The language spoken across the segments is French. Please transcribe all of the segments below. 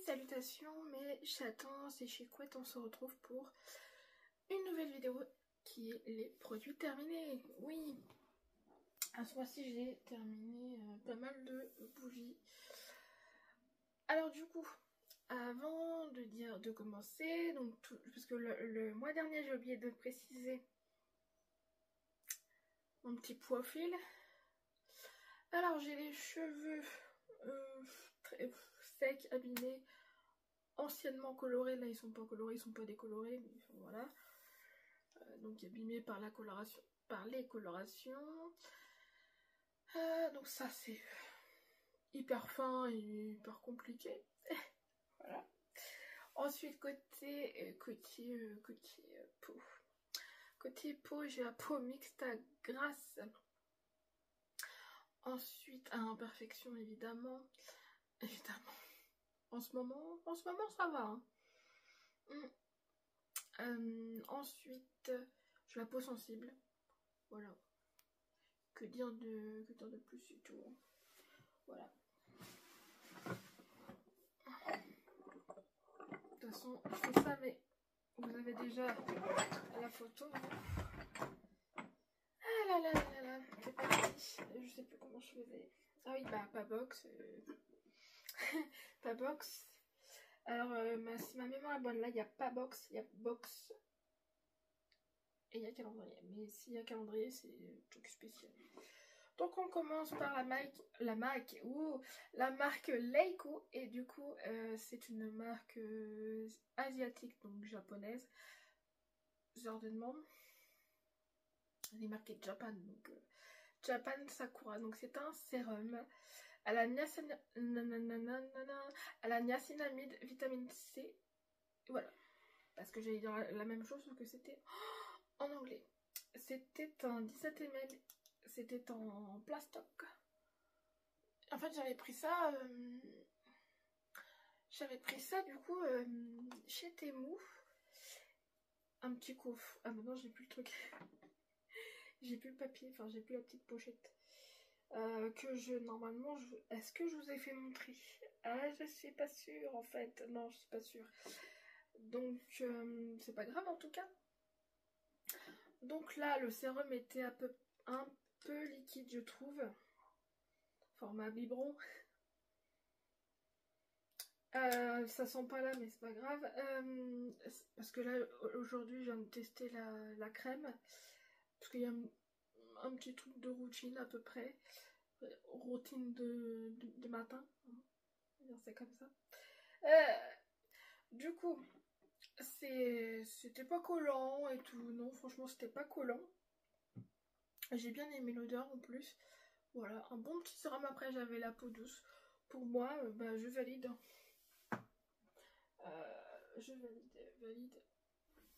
Salutations mes chatons, c'est chez Couette, on se retrouve pour une nouvelle vidéo qui est les produits terminés. Oui, à ce mois-ci j'ai terminé pas mal de bougies. Alors du coup, avant de commencer, donc parce que le mois dernier j'ai oublié de préciser mon petit profil. Alors j'ai les cheveux très secs, abîmés, anciennement colorés. Là ils sont pas colorés, ils sont pas décolorés, mais voilà. Donc abîmés par la coloration, par les colorations. Donc ça c'est hyper fin et hyper compliqué. Voilà. Ensuite côté peau. Côté peau, j'ai la peau mixte à grasse. Ensuite à imperfection évidemment. En ce moment ça va. Ensuite, j'ai la peau sensible. Voilà. Que dire de plus et tout. Voilà. De toute façon, je fais ça, mais vous avez déjà la photo. Ah là là là là, c'est parti. Je sais plus comment je faisais. Ah oui, bah pas box. Pas box. Alors, si ma mémoire est bonne, là, il n'y a pas box, il y a box. Et il y a calendrier. Mais s'il y a calendrier, c'est un truc spécial. Donc on commence par la marque Leiko. Et du coup, c'est une marque asiatique, donc japonaise. Certainement. Elle est marquée Japan, donc Japan Sakura. Donc c'est un sérum à la niacinamide, vitamine C. Voilà. Parce que j'allais dire la même chose, sauf que c'était en anglais. C'était un 17 ml. C'était en plastoc. En fait, j'avais pris ça du coup chez Temu. Un petit coffre. Ah maintenant j'ai plus le truc. J'ai plus le papier, enfin j'ai plus la petite pochette. Normalement, est-ce que je vous ai fait montrer? Ah, je suis pas sûre en fait. Non, je suis pas sûre. Donc c'est pas grave en tout cas. Donc là, le sérum était un peu liquide, je trouve. Format biberon. Ça sent pas là, mais c'est pas grave. Parce que là, aujourd'hui, je viens de tester la crème. Parce qu'il y a un petit truc de routine à peu près. Routine de matin. C'est comme ça. Du coup, c'était pas collant et tout. Non, franchement, c'était pas collant. J'ai bien aimé l'odeur en plus. Voilà, un bon petit sérum. Après, j'avais la peau douce. Pour moi, bah, je valide. Je valide.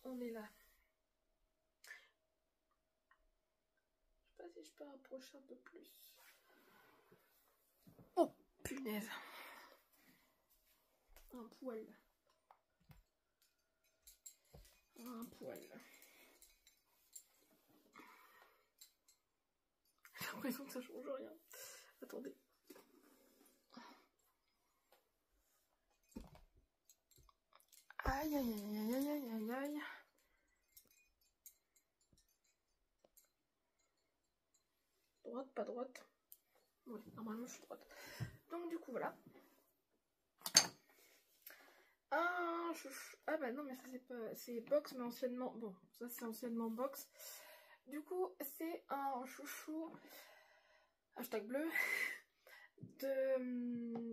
On est là. Je sais pas si je peux rapprocher un peu plus. Oh, punaise. Un poil. Un poil. J'ai l'impression que ça change rien. Attendez. Aïe aïe aïe aïe aïe aïe aïe. Droite, pas droite. Oui, normalement je suis droite. Donc du coup voilà. Ah bah non, mais ça c'est pas, c'est box, mais anciennement, bon, ça c'est anciennement box. Du coup c'est un chouchou hashtag bleu.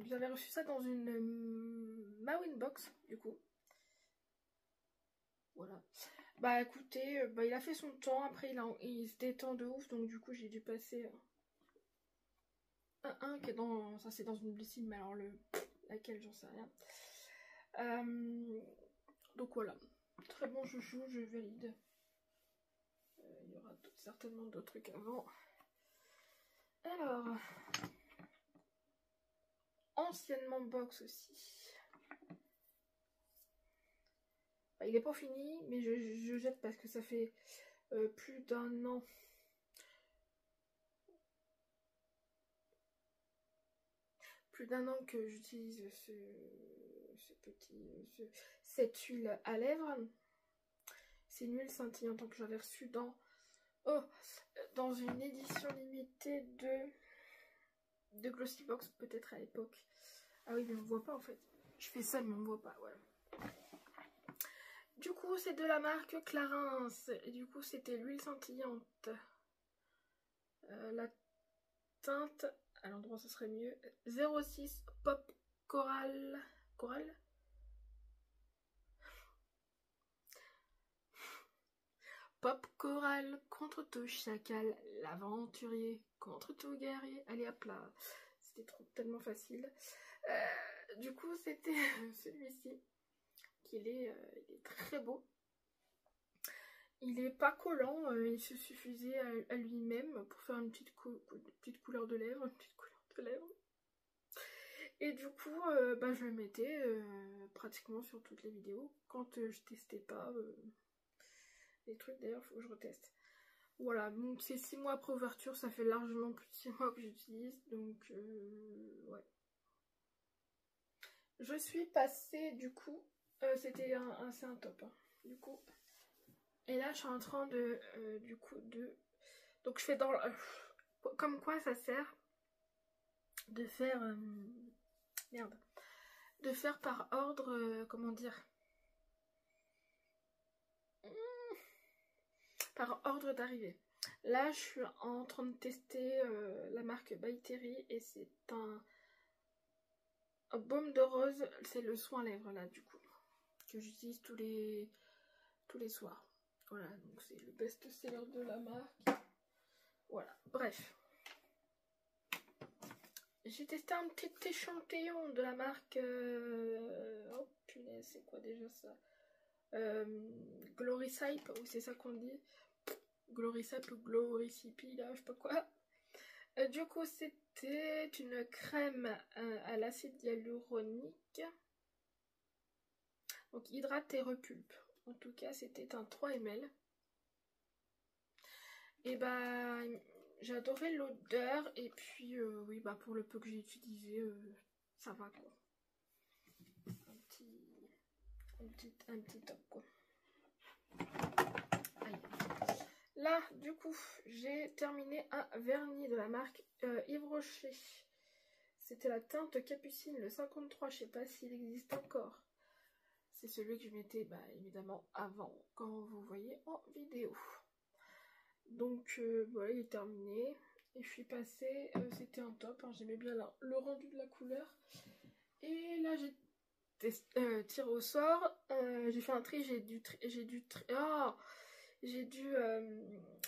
J'avais reçu ça dans une Mawin box du coup. Voilà. Bah écoutez, bah, il a fait son temps. Après il se détend de ouf, donc du coup j'ai dû passer un qui est dans, ça c'est dans une glycine, mais alors laquelle j'en sais rien. Donc voilà, très bon chouchou, je valide. Il y aura certainement d'autres trucs avant. Alors, anciennement box aussi. Bah, il est pas fini, mais je jette parce que ça fait plus d'un an. Plus d'un an que j'utilise cette huile à lèvres. C'est une huile scintillante que j'avais reçue dans une édition limitée de Glossybox, peut-être à l'époque. Ah oui, mais on voit pas en fait. Je fais ça, mais on voit pas, voilà. Du coup, c'est de la marque Clarins. Et du coup, c'était l'huile scintillante. La teinte, à l'endroit ça serait mieux, 06 Pop Coral. Coral? Pop Coral contre tout chacal, l'aventurier contre tout guerrier. Allez hop là, c'était tellement facile. Du coup, c'était celui-ci. Il est très beau. Il est pas collant, il se suffisait à lui-même pour faire une petite couleur de lèvres, Et du coup, je le mettais pratiquement sur toutes les vidéos quand je testais pas les trucs. D'ailleurs, il faut que je reteste. Voilà, donc c'est 6 mois après ouverture, ça fait largement plus de 6 mois que j'utilise, donc ouais. Je suis passée du coup, c'était un top, hein, du coup. Et là, je suis en train de, donc je fais dans, comme quoi ça sert de faire, de faire par ordre, comment dire, par ordre d'arrivée. Là, je suis en train de tester la marque By Terry et c'est un baume de rose, c'est le soin lèvres là du coup, que j'utilise tous les soirs. Voilà, donc c'est le best-seller de la marque. Voilà, bref. J'ai testé un petit échantillon de la marque... Oh punaise, c'est quoi déjà ça? Gloricype, ou c'est ça qu'on dit? Gloricype ou Gloricipi, là, je sais pas quoi. Du coup, c'était une crème à l'acide hyaluronique. Donc, hydrate et repulpe. En tout cas, c'était un 3 ml. Et bah, j'ai adoré l'odeur. Et puis, oui, bah, pour le peu que j'ai utilisé, ça va quoi. Un petit top quoi. Aïe. Là, du coup, j'ai terminé un vernis de la marque Yves Rocher. C'était la teinte Capucine, le 53. Je sais pas s'il existe encore. C'est celui que je mettais, bah, évidemment, avant, quand vous voyez en vidéo. Donc, voilà, il est terminé. Et je suis passée, c'était un top. Hein, j'aimais bien le rendu de la couleur. Et là, j'ai tiré au sort. J'ai fait un tri. J'ai dû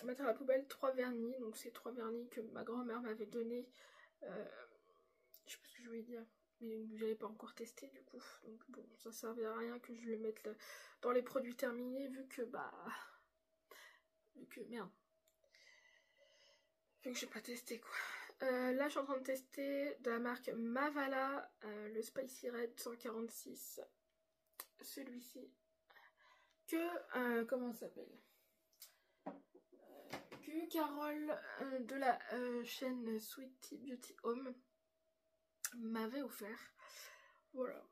mettre à la poubelle 3 vernis. Donc, c'est 3 vernis que ma grand-mère m'avait donné. Je sais pas ce que je voulais dire. Mais j'avais pas encore testé du coup. Donc bon, ça servait à rien que je le mette dans les produits terminés vu que merde. Vu que j'ai pas testé quoi. Là je suis en train de tester de la marque Mavala, le Spicy Red 146. Celui-ci. Que, comment ça s'appelle, que Carole de la chaîne Sweetie Beauty Home m'avait offert. Voilà.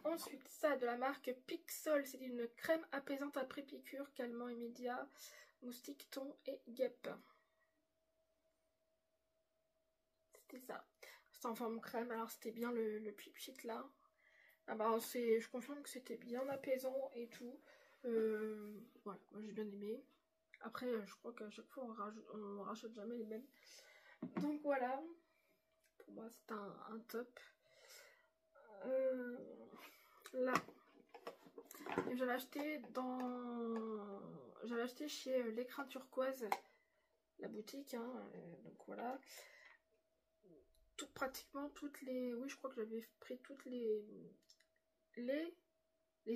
Ensuite, ça de la marque Pixol, c'est une crème apaisante après piqûre, calmant immédiat, moustique, thon et guêpe. C'était ça. C'était en forme crème, alors c'était bien le pipchit là. Ah bah je confirme que c'était bien apaisant et tout. Voilà, moi j'ai bien aimé. Après, je crois qu'à chaque fois on rachète jamais les mêmes. Donc voilà, pour moi c'est un top. Là, j'avais acheté chez l'écrin turquoise, la boutique, hein, donc voilà. Pratiquement toutes les, oui je crois que j'avais pris toutes les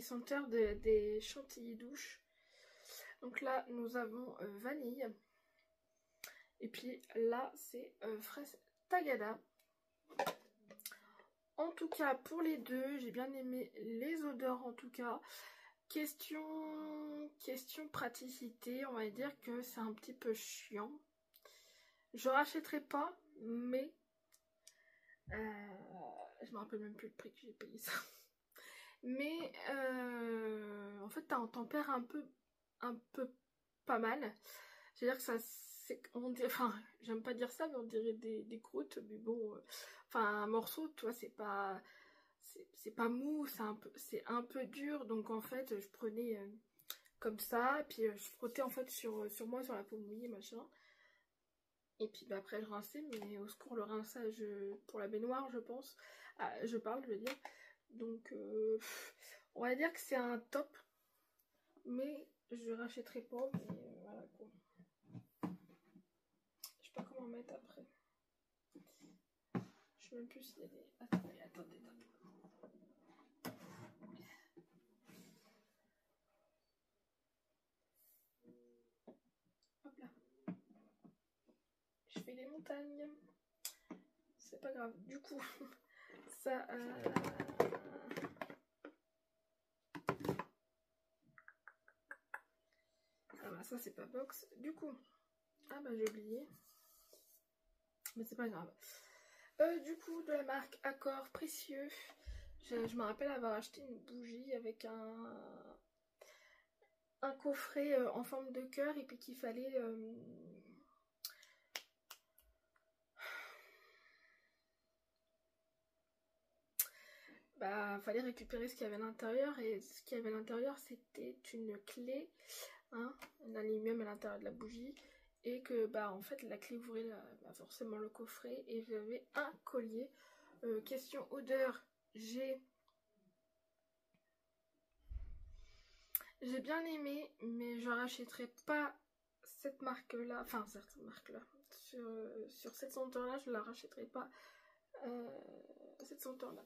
senteurs des chantilly douches. Donc là nous avons vanille. Et puis là c'est fraise tagada. En tout cas pour les deux, j'ai bien aimé les odeurs en tout cas. Question praticité, on va dire que c'est un petit peu chiant. Je rachèterai pas, mais je me rappelle même plus le prix que j'ai payé ça. Mais en fait t'en perds un peu pas mal. C'est-à-dire que ça, enfin, j'aime pas dire ça, mais on dirait des croûtes, mais bon, enfin, un morceau, tu vois, c'est pas mou, c'est un peu dur, donc en fait, je prenais comme ça, puis je frottais en fait sur moi, sur la peau mouillée, machin, et puis bah, après je rinçais, mais au secours, le rinçage pour la baignoire, je pense, ah, je veux dire, donc on va dire que c'est un top, mais je rachèterai pas, mais voilà quoi. Je sais pas comment mettre après. Je sais même plus s'il y a des... Attendez. Hop là. Je fais des montagnes. C'est pas grave. Du coup, ça... Ah bah ça c'est pas box. Du coup... Ah bah j'ai oublié. Mais c'est pas grave. Du coup, de la marque Accor Précieux. Je me rappelle avoir acheté une bougie avec un coffret en forme de cœur et puis qu'il fallait... Bah, fallait récupérer ce qu'il y avait à l'intérieur, et ce qu'il y avait à l'intérieur c'était une clé, hein, un aluminium à l'intérieur de la bougie, et que bah en fait la clé ouvrait forcément le coffret, et j'avais un collier. Question odeur, j'ai bien aimé, mais je rachèterai pas cette marque là, enfin cette marque là, sur cette senteur là, je la rachèterai pas, cette senteur là.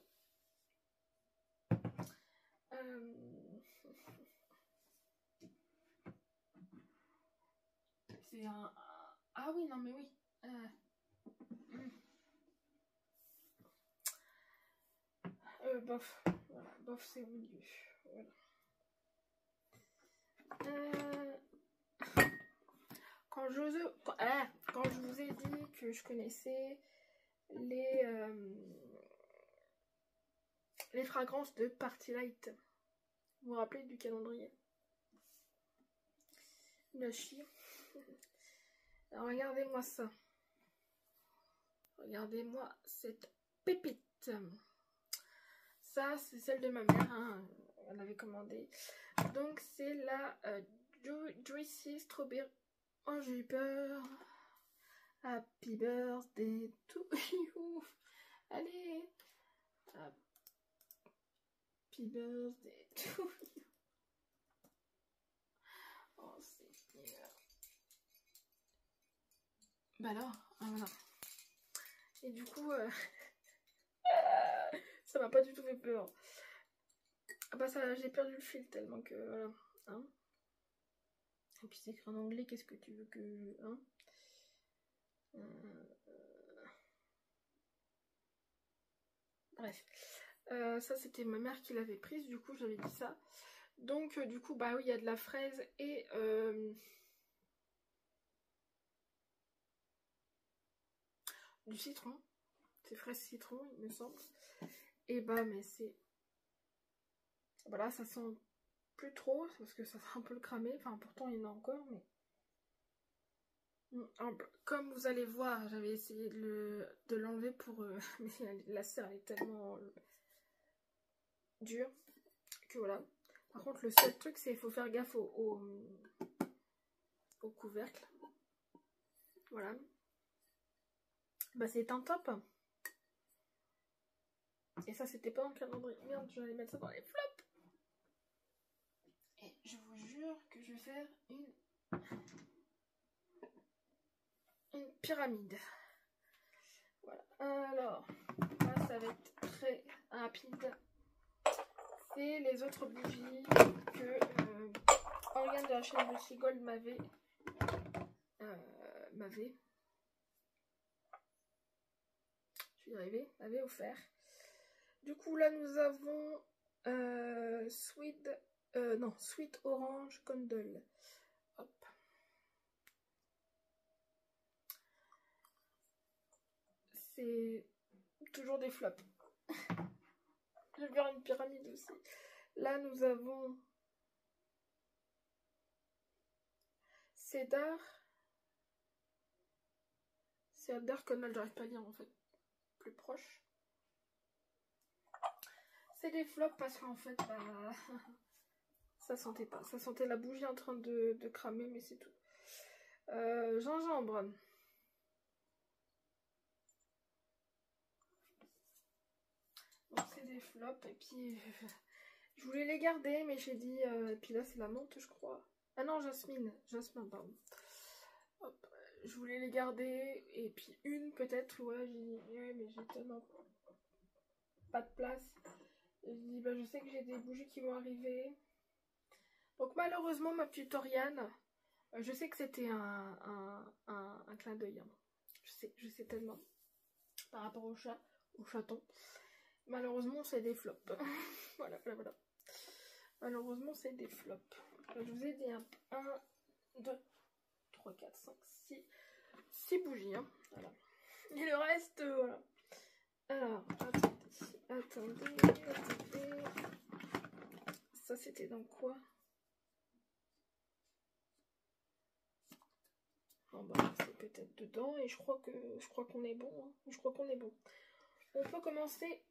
C'est un... Ah oui, non mais oui. Bof. Voilà, bof c'est au milieu. Voilà. Quand je vous ai dit que je connaissais les fragrances de Party Light, vous vous rappelez du calendrier? Nashi. Alors regardez-moi ça. Regardez-moi cette pépite. Ça, c'est celle de ma mère, hein. Elle avait commandé. Donc c'est la Juicy Strawberry. Oh, j'ai eu peur. Happy birthday to you. Allez. Happy birthday to you. Oh, Seigneur. Bah alors, voilà. Et du coup, ça m'a pas du tout fait peur. Ah bah ça, j'ai perdu le fil tellement que, voilà. Hein, et puis c'est écrit en anglais, qu'est-ce que tu veux que... Hein, bref. Ça, c'était ma mère qui l'avait prise, du coup, j'avais dit ça. Donc, du coup, bah oui, il y a de la fraise et... du citron. C'est fraise citron, il me semble. Et bah, mais c'est... Voilà, ça sent plus trop, parce que ça sent un peu le cramé. Enfin, pourtant, il y en a encore, mais... Comme vous allez voir, j'avais essayé de l'enlever pour... mais la cire, elle est tellement dure que voilà. Par contre, le seul truc, c'est qu'il faut faire gaffe au couvercle. Voilà. Bah, c'est un top. Et ça, c'était pas dans le calendrier. Merde, je vais aller mettre ça dans les flops. Et je vous jure que je vais faire une pyramide. Voilà. Alors, là, ça va être très rapide. C'est les autres bougies que Oriane de la chaîne de Chigold m'avait offert. Du coup, là, nous avons Sweet Orange Candle. Hop. C'est toujours des flops. Je vais faire une pyramide aussi. Là, nous avons Cedar. Cedar Connell, j'arrive pas à lire en fait. Plus proche. C'est des flops parce qu'en fait, bah, ça sentait pas. Ça sentait la bougie en train de cramer, mais c'est tout. Gingembre. Donc c'est des flops. Et puis, je voulais les garder, mais j'ai dit... et puis là, c'est la menthe, je crois. Ah non, Jasmine. Jasmine, pardon. Hop. Je voulais les garder. Et puis une, peut-être. Ouais, j'ai dit... Ouais, mais j'ai tellement pas de place. Et je dis, bah, je sais que j'ai des bougies qui vont arriver. Donc malheureusement, ma petite Oriane, je sais que c'était un clin d'œil. Hein. Je sais tellement. Par rapport au chat, au chaton. Malheureusement, c'est des flops. Voilà. Malheureusement, c'est des flops. Je vous ai dit 1, 2, 3, 4, 5, 6 bougies. Hein. Voilà. Et le reste, voilà. Alors, attendez. Ça, c'était dans quoi? Bon, bah, c'est peut-être dedans. Et je crois qu'on est bon. Hein. Je crois qu'on est bon. On peut commencer.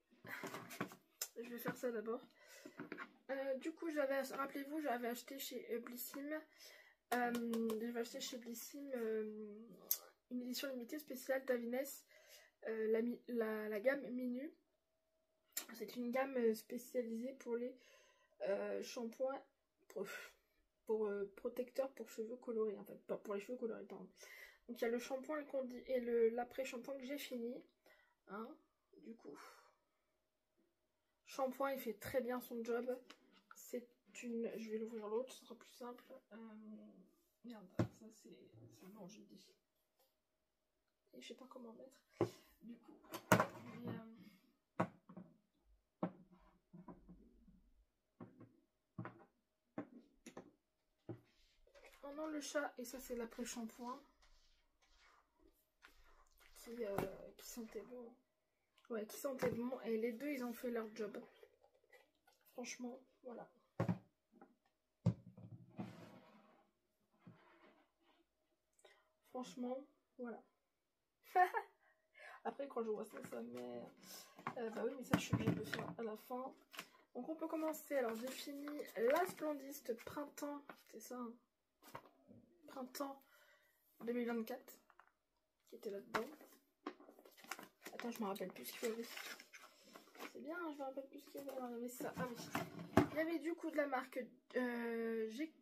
Je vais faire ça d'abord. Du coup, rappelez-vous, j'avais acheté chez Blissim. Une édition limitée spéciale Davines, la gamme Minu. C'est une gamme spécialisée pour les shampoings pour protecteurs pour cheveux colorés, en fait, pour les cheveux colorés, pardon. Donc il y a le shampoing et l'après-shampoing que j'ai fini. Hein, du coup, shampoing, il fait très bien son job. C'est une... Je vais l'ouvrir l'autre, ce sera plus simple. Merde, ça c'est bon, je dis. Et je sais pas comment mettre. Du coup, maintenant le chat, et ça c'est l'après-shampoing. Qui sentait bon. Ouais, qui sentait bon. Et les deux, ils ont fait leur job. Franchement, voilà. Franchement, voilà. Après, quand je vois ça, ça me met... bah oui, mais ça, je suis obligée de le faire à la fin. Donc, on peut commencer. Alors, j'ai fini la Splendiste Printemps. C'est ça, hein. Printemps 2024. Qui était là-dedans. Attends, je me rappelle plus ce qu'il y avait. C'est bien, je me rappelle plus ce qu'il y avait. Alors, il y avait ça. Ah oui. Il y avait du coup de la marque Geek,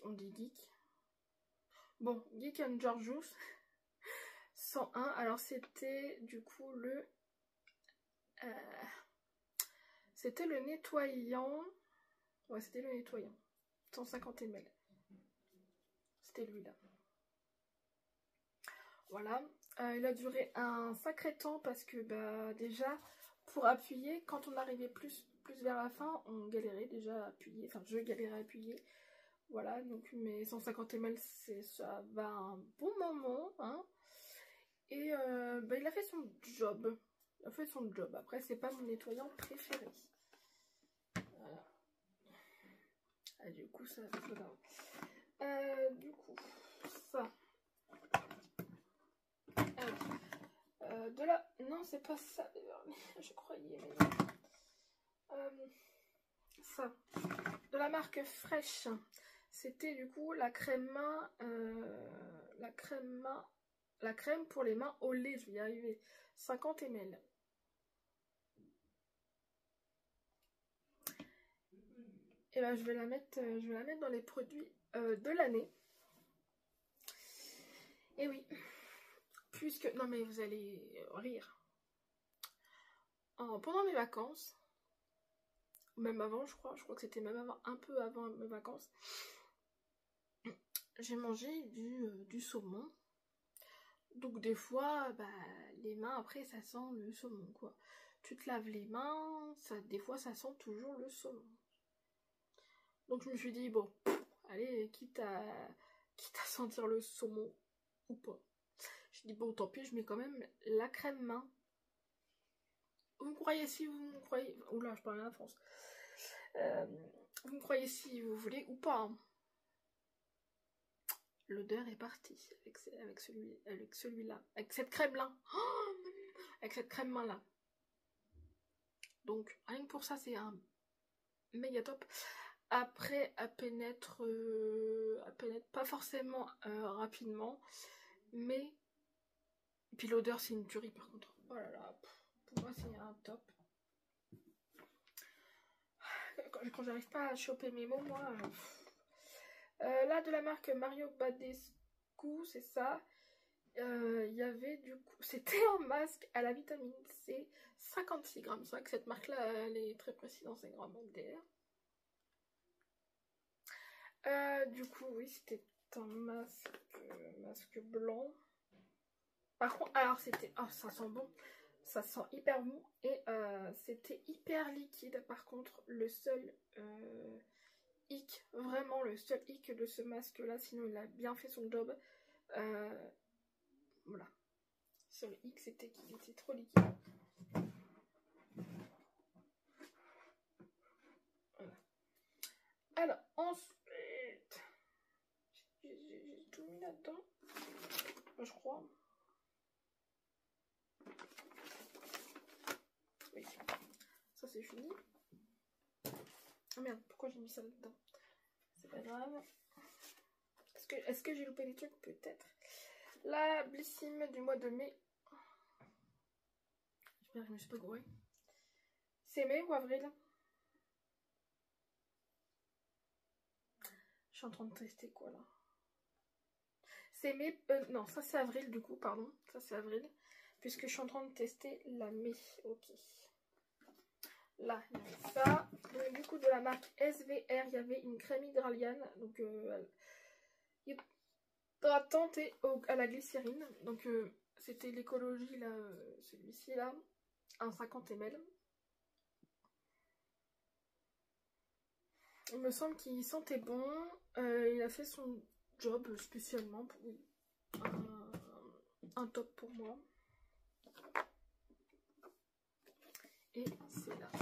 on dit Geek. Bon, Geek and Georgious 101. Alors c'était du coup c'était le nettoyant. Ouais, c'était le nettoyant. 150 ml. C'était lui là. Voilà. Il a duré un sacré temps parce que bah déjà pour appuyer, quand on arrivait plus vers la fin, on galérait déjà à appuyer. Enfin, je galérais à appuyer. Voilà, donc mes 150 ml, ça va un bon moment. Hein. Et bah, il a fait son job. Il a fait son job. Après, c'est pas mon nettoyant préféré. Voilà. Ah, du coup, ça va. Du coup, ça. De là. Non, c'est pas ça. Je croyais, mais non. Ça. De la marque Fresh. C'était du coup la crème main. La crème pour les mains au lait. Je vais y arriver. 50 ml. Et ben, je vais la mettre dans les produits de l'année. Et oui, puisque... Non mais vous allez rire. Pendant mes vacances, même avant je crois que c'était même avant, un peu avant mes vacances, j'ai mangé du saumon. Donc des fois, bah, les mains après ça sent le saumon quoi. Tu te laves les mains, des fois ça sent toujours le saumon. Donc je me suis dit bon, allez, quitte à sentir le saumon ou pas. Je dis bon tant pis, je mets quand même la crème main. Vous me croyez si vous me croyez... Oula, je parle à la France. Vous me croyez si vous voulez ou pas. Hein. L'odeur est partie avec celui-là. Avec cette crème-là. Oh, avec cette crème-là. Donc, rien que pour ça, c'est un méga top. Après, elle pénètre pas forcément rapidement. Mais... Et puis l'odeur, c'est une tuerie par contre. Oh là là, pour moi, c'est un top. Quand j'arrive pas à choper mes mots, moi... là, de la marque Mario Badescu, c'est ça. Il y avait du coup... C'était un masque à la vitamine C, 56 grammes. C'est vrai que cette marque-là, elle est très précise dans ses grammes MDR. Du coup, oui, c'était un masque blanc. Par contre, alors c'était... Oh, ça sent bon. Ça sent hyper bon. Et c'était hyper liquide. Par contre, le seul... hic, vraiment le seul hic de ce masque là, sinon il a bien fait son job. Voilà. Sur le hic, c'était qu'il était trop liquide. Voilà. Alors, ensuite, j'ai tout mis là-dedans. Je crois. Oui. Ça c'est fini. Oh merde, pourquoi j'ai mis ça là-dedans? C'est pas grave. Est-ce que j'ai loupé des trucs? Peut-être. La Blissim du mois de mai. J'espère que je me suis pas gourée. C'est mai ou avril? Je suis en train de tester quoi là? C'est mai. Non, ça c'est avril du coup, pardon. Ça c'est avril. Puisque je suis en train de tester la mai. Ok. Là, il y avait ça. Du coup, de la marque SVR, il y avait une crème hydralienne. Donc, hydratante et à la glycérine. Donc, c'était l'écologie, là, celui-ci, là. Un 50 ml. Il me semble qu'il sentait bon. Il a fait son job spécialement. Oui. Un top pour moi. Et c'est là.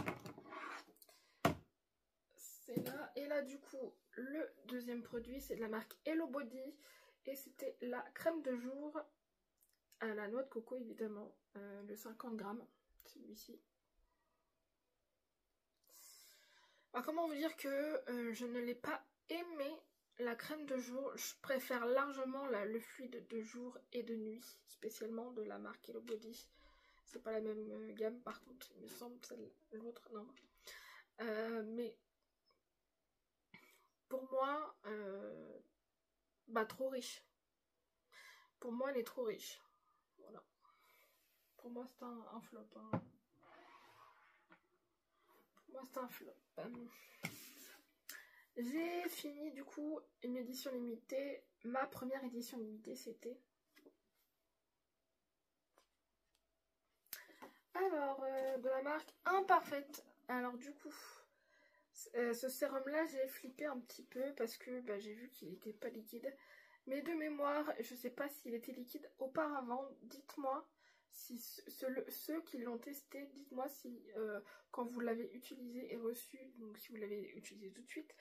C'est là. Et là, du coup, le deuxième produit, c'est de la marque Hello Body. Et c'était la crème de jour à la noix de coco, évidemment. Le 50 grammes, celui-ci. Alors, comment vous dire que je ne l'ai pas aimé, la crème de jour. Je préfère largement le fluide de jour et de nuit, spécialement de la marque Hello Body. C'est pas la même gamme, par contre, il me semble, l'autre, non. Mais pour moi, bah trop riche. Pour moi, elle est trop riche. Voilà. Pour moi, c'est un flop. Hein. Pour moi, c'est un flop. J'ai fini du coup une édition limitée. Ma première édition limitée, c'était... Alors, de la marque Imparfaite. Alors du coup, ce sérum là, j'ai flippé un petit peu parce que bah, j'ai vu qu'il n'était pas liquide. Mais de mémoire, je ne sais pas s'il était liquide auparavant. Dites-moi, si ceux qui l'ont testé, dites-moi si quand vous l'avez utilisé et reçu, donc si vous l'avez utilisé tout de suite,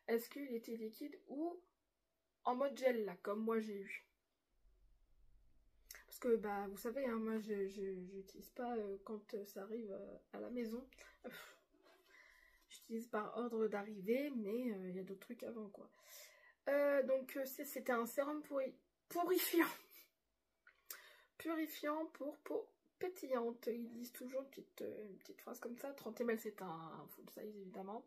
est-ce qu'il était liquide ou en mode gel là, comme moi j'ai eu. Parce que bah vous savez, hein, moi je n'utilise pas quand ça arrive à la maison. J'utilise par ordre d'arrivée, mais il y a d'autres trucs avant quoi. Donc c'était un sérum purifiant. Purifiant pour peau pétillante. Ils disent toujours une petite phrase comme ça. 30 ml, c'est un full size évidemment.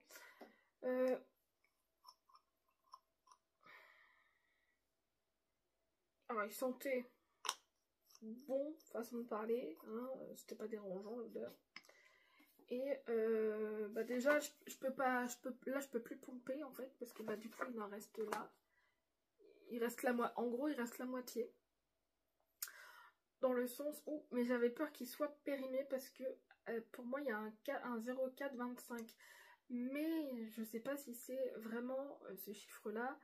Alors il sentait bon, façon de parler, hein, c'était pas dérangeant l'odeur. Et bah déjà je peux plus pomper en fait parce que bah du coup il en reste là. Il reste en gros il reste la moitié. Dans le sens où, mais j'avais peur qu'il soit périmé parce que pour moi il y a un 0,425. Mais je sais pas si c'est vraiment ce chiffre là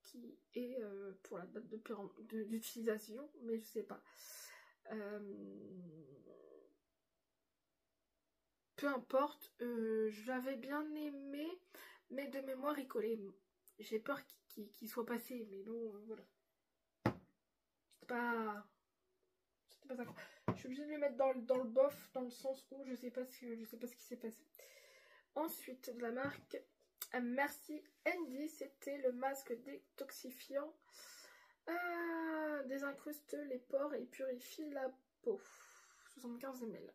qui est pour la date d'utilisation, mais je sais pas. peu importe, je l'avais bien aimé, mais de mémoire il collait. J'ai peur qu'il soit passé, mais bon, voilà. C'était pas ça. Je suis obligée de le mettre dans le bof, dans le sens où je sais pas ce qui s'est passé. Ensuite, de la marque Merci Andy, c'était le masque détoxifiant. Désincruste les pores et purifie la peau. 75 ml.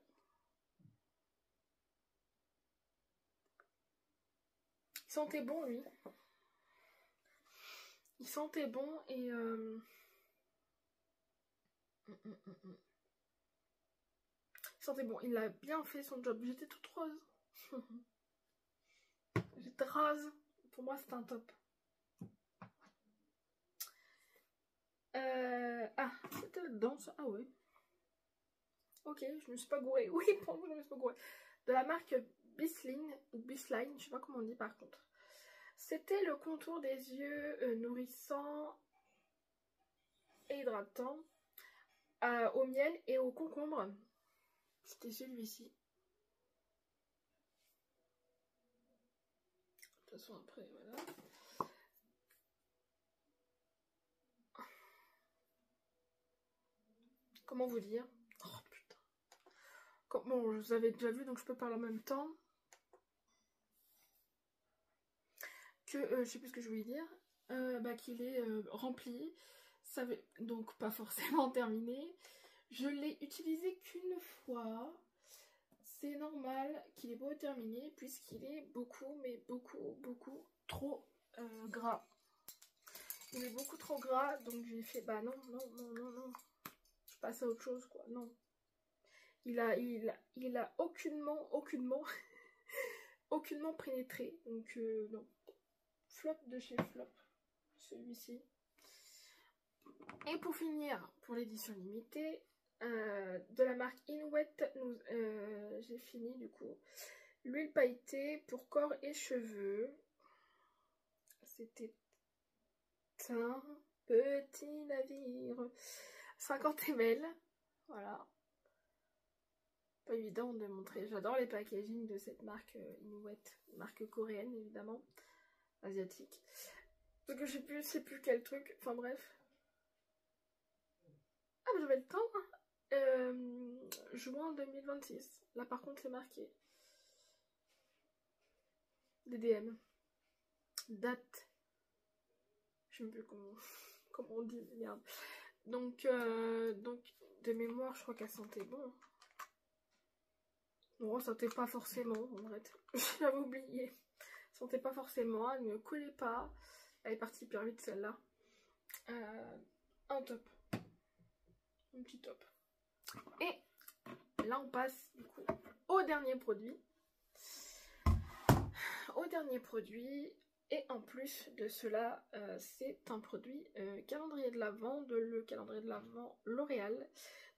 Il sentait bon, lui. Il sentait bon et... Il sentait bon. Il a bien fait son job. J'étais toute rose. J'étais rase. Pour moi, c'était un top. C'était dedans ça. Ah ouais. Ok, je me suis pas gourée. Oui, pour moi, je me suis pas gourée. De la marque Bisline, ou Bisline, je sais pas comment on dit par contre. C'était le contour des yeux nourrissant et hydratant au miel et au concombre. C'était celui-ci. De toute façon, après, voilà. Comment vous dire? Oh putain. Bon, vous avez déjà vu, donc je peux parler en même temps. Que, je sais plus ce que je voulais dire. Qu'il est rempli. Ça veut donc pas forcément terminé. Je l'ai utilisé qu'une fois. C'est normal qu'il est beau terminé puisqu'il est beaucoup, mais beaucoup trop gras. Il est beaucoup trop gras, donc j'ai fait bah non. Je passe à autre chose quoi, non. Il a aucunement aucunement pénétré, donc non. Flop de chez Flop, celui-ci. Et pour finir, pour l'édition limitée, de la marque Inwet, j'ai fini du coup. L'huile pailletée pour corps et cheveux. C'était un petit navire. 50 ml. Voilà. Pas évident de montrer. J'adore les packaging de cette marque Inwet. Marque coréenne évidemment. Asiatique. Parce que je sais plus quel truc. Enfin bref. Ah mais j'avais le temps. Juin 2026. Là par contre c'est marqué. DDM. Date. Je ne sais plus comment on dit. Merde. Donc de mémoire je crois qu'elle sentait bon. Non, ça sentait pas forcément, en vrai. J'avais oublié. Ça sentait pas forcément, elle ne collait pas. Elle est partie hyper vite celle-là. Un top. Un petit top. Et là on passe du coup au dernier produit. Et en plus de cela, c'est un produit calendrier de l'Avent, le calendrier de l'Avent L'Oréal.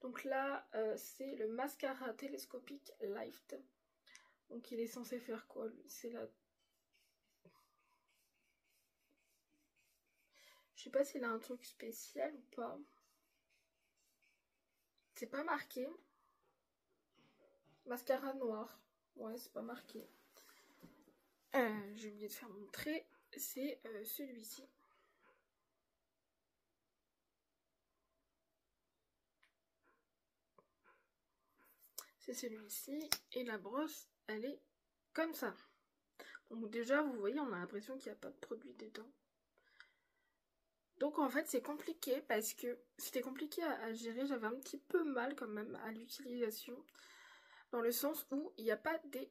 Donc là, c'est le mascara télescopique Lift. Donc il est censé faire quoi lui? C'est la... Je sais pas s'il a un truc spécial ou pas. C'est pas marqué. Mascara noir. Ouais, c'est pas marqué. J'ai oublié de faire montrer. C'est celui-ci. C'est celui-ci. Et la brosse, elle est comme ça. Donc déjà, vous voyez, on a l'impression qu'il n'y a pas de produit dedans. Donc en fait, c'est compliqué parce que c'était compliqué à gérer. J'avais un petit peu mal quand même à l'utilisation. Dans le sens où il n'y a pas il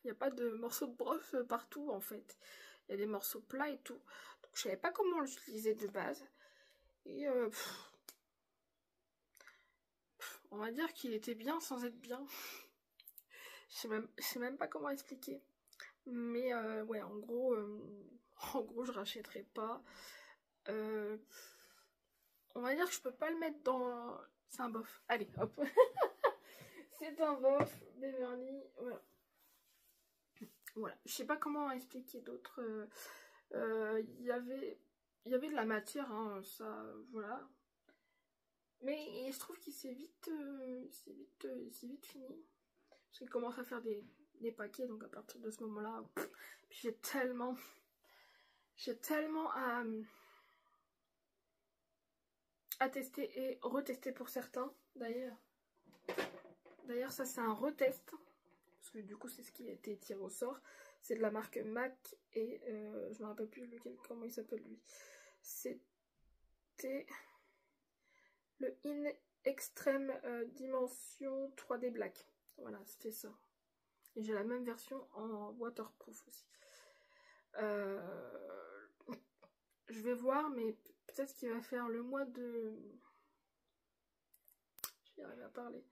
y a pas de morceaux de brosse partout en fait. Il y a des morceaux plats et tout. Donc je savais pas comment l'utiliser de base. Et on va dire qu'il était bien sans être bien. Je sais même pas comment expliquer. Mais ouais, en gros je rachèterai pas. On va dire que je peux pas le mettre dans... C'est un bof. Allez, hop. C'est un bof. Beverly, voilà. Voilà. Je sais pas comment expliquer d'autres. Il y avait de la matière, hein, ça, voilà. Mais je trouve qu'il s'est vite fini. Parce qu'il commence à faire des paquets, donc à partir de ce moment-là, j'ai tellement à tester et retester pour certains. D'ailleurs ça c'est un retest. Parce que du coup c'est ce qui a été tiré au sort. C'est de la marque MAC et je me rappelle plus comment il s'appelle lui. C'était le In Extreme Dimension 3D Black. Voilà, c'était ça. Et j'ai la même version en waterproof aussi. Je vais voir, mais peut-être qu'il va faire le mois de... Je vais arriver à parler.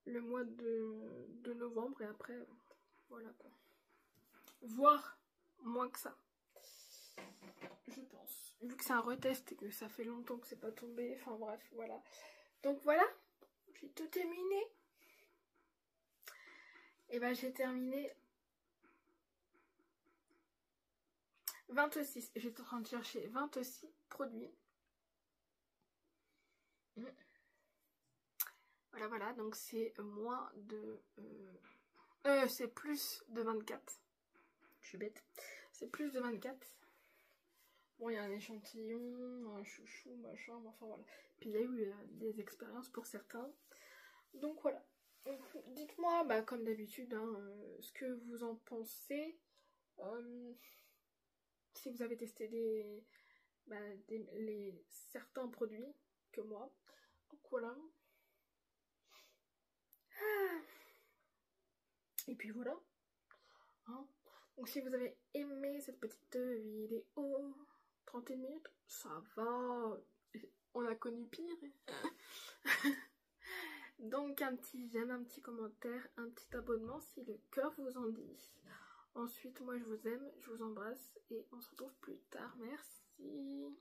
Le mois de novembre et après, voilà quoi. Voire moins que ça. Je pense. Vu que c'est un retest et que ça fait longtemps que c'est pas tombé. Enfin bref, voilà. Donc voilà, j'ai tout terminé. Et ben j'ai terminé 26. J'étais en train de chercher 26 produits. Voilà, donc c'est moins de... c'est plus de 24. Je suis bête. C'est plus de 24. Bon, il y a un échantillon, un chouchou, machin, enfin voilà. Puis il y a eu des expériences pour certains. Donc voilà. Dites-moi, bah, comme d'habitude, hein, ce que vous en pensez. Si vous avez testé certains produits que moi. Donc voilà. Et puis voilà. Hein. Donc si vous avez aimé cette petite vidéo, 31 minutes, ça va. On a connu pire. Donc un petit j'aime, un petit commentaire, un petit abonnement si le cœur vous en dit. Ensuite, moi je vous aime, je vous embrasse et on se retrouve plus tard. Merci.